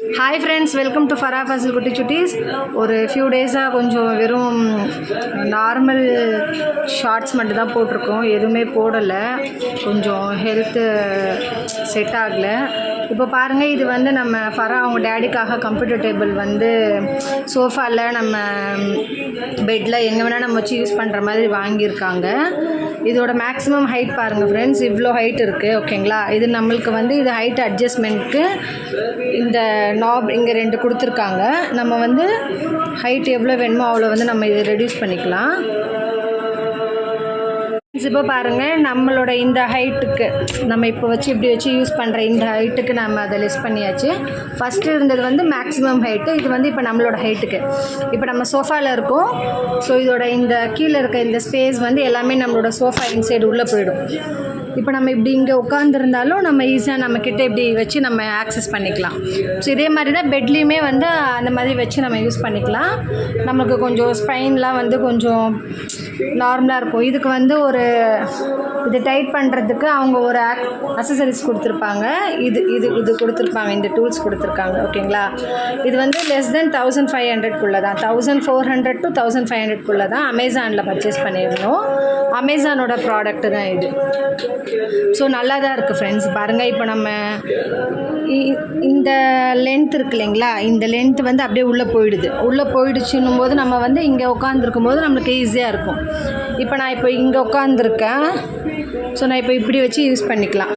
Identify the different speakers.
Speaker 1: Hi friends, welcome to Farah Basil குட்டி சுட்டீஸ். ஒரு few டேஸாக கொஞ்சம் வெறும் நார்மல் ஷார்ட்ஸ் மட்டும் தான் போட்டிருக்கோம், எதுவுமே போடலை. கொஞ்சம் ஹெல்த்து செட் ஆகலை. இப்போ பாருங்கள், இது வந்து நம்ம ஃபரா அவங்க டேடிக்காக கம்ப்யூட்டர் டேபிள் வந்து சோஃபாவில் நம்ம பெட்டில் எங்கே வேணால் நம்ம வச்சு யூஸ் பண்ணுற மாதிரி வாங்கியிருக்காங்க. இதோட மேக்ஸிமம் ஹைட் பாருங்கள் ஃப்ரெண்ட்ஸ், இவ்வளோ ஹைட் இருக்குது. ஓகேங்களா, இது நம்மளுக்கு வந்து இது ஹைட் அட்ஜஸ்ட்மெண்ட்க்கு இந்த நாப் இங்கே 2 கொடுத்துருக்காங்க. நம்ம வந்து ஹைட் எவ்வளோ வேணுமோ அவ்வளோ வந்து நம்ம இதை ரெடியூஸ் பண்ணிக்கலாம். இப்போ பாருங்கள், நம்மளோட இந்த ஹைட்டுக்கு நம்ம இப்போ வச்சு இப்படி வச்சு யூஸ் பண்ணுற இந்த ஹைட்டுக்கு நம்ம அதை லெஸ் பண்ணியாச்சு. ஃபஸ்ட்டு இருந்தது வந்து மேக்ஸிமம் ஹைட்டு, இது வந்து இப்போ நம்மளோட ஹைட்டுக்கு. இப்போ நம்ம சோஃபாவில் இருக்கோம். ஸோ இதோட இந்த கீழே இருக்க இந்த ஸ்பேஸ் வந்து எல்லாமே நம்மளோட சோஃபா இன்சைடு உள்ளே போயிடும். இப்போ நம்ம இப்படி இங்கே உட்காந்துருந்தாலும் நம்ம ஈஸியாக நம்மக்கிட்ட இப்படி வச்சு நம்ம ஆக்சஸ் பண்ணிக்கலாம். ஸோ இதே மாதிரி தான் பெட்லேயுமே வந்து அந்த மாதிரி வச்சு நம்ம யூஸ் பண்ணிக்கலாம். நமக்கு கொஞ்சம் ஸ்பைன்லாம் வந்து கொஞ்சம் நார்மலாக இருக்கும். இதுக்கு வந்து ஒரு இது டைட் பண்ணுறதுக்கு அவங்க ஒரு அக்சசரிஸ் கொடுத்துருப்பாங்க. இது கொடுத்துருப்பாங்க, இந்த டூல்ஸ் கொடுத்துருக்காங்க. ஓகேங்களா, இது வந்து லெஸ் தென் 1500 தான், 1400 to 1500 தான் அமேசானில் பர்ச்சேஸ் பண்ணியிருந்தோம். அமேசானோட ப்ராடக்ட்டு தான் இது. ஸோ நல்லா தான் இருக்குது ஃப்ரெண்ட்ஸ். பாருங்கள், இப்போ நம்ம இந்த லென்த் இருக்கு இல்லைங்களா, இந்த லென்த் வந்து அப்படியே உள்ளே போயிடுச்சுன்னும் போது நம்ம வந்து இங்கே உட்காந்துருக்கும் போது நம்மளுக்கு ஈஸியாக இருக்கும். இப்போ நான் இங்கே உட்காந்துருக்கேன். ஸோ நான் இப்போ இப்படி வச்சு யூஸ் பண்ணிக்கலாம்.